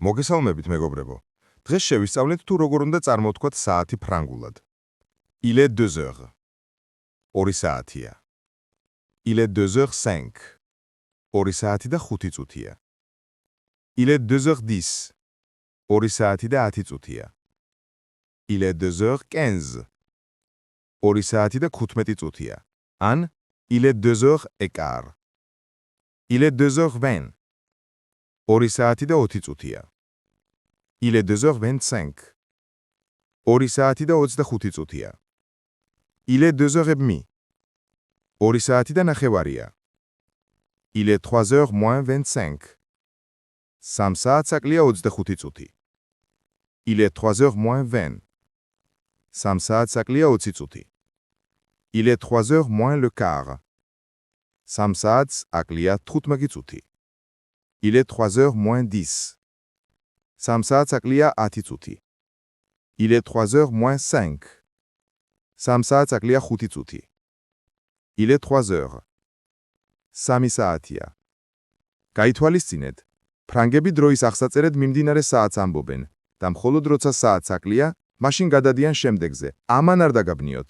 მოგესალმებით, მეგობრებო. დღეს შევისწავლეთ თუ როგორ უნდა წარმოვთქვათ საათი ფრანგულად. Il est 2 heures. 2 საათია. Il est 2h05. 2 საათი და 5 წუთია. Il est 2h10. 2 საათი და 10 წუთია. Il est 2h15. 2 საათი და 15 წუთია. ან Il est 2h15. Il est 2h20. 2 საათი და 20 წუთია. Il est 2h25. 2 საათი და 25 წუთია. Il est 2h30. 2 საათი და ნახევარია. Il est 3h-25. 3 საათს აკლია 25 წუთი. Il est 3h-20. 3 საათს აკლია 20 წუთი. Il est 3h-le quart. 3 საათს აკლია 15 წუთი. Il est 3h-10. 3 საათს აკლია 10 წუთი. Il est 3h-5. 3 საათს აკლია 5 წუთი. Il est 3 heures. 3 საათია. გაითვალისწინეთ, ფრანგები დროის აღსაწერად მიმდინარე საათს ამბობენ და მხოლოდ როცა საათს აკლია, მაშინ გადადიან შემდეგზე. ამან არ დაგაბნიოთ.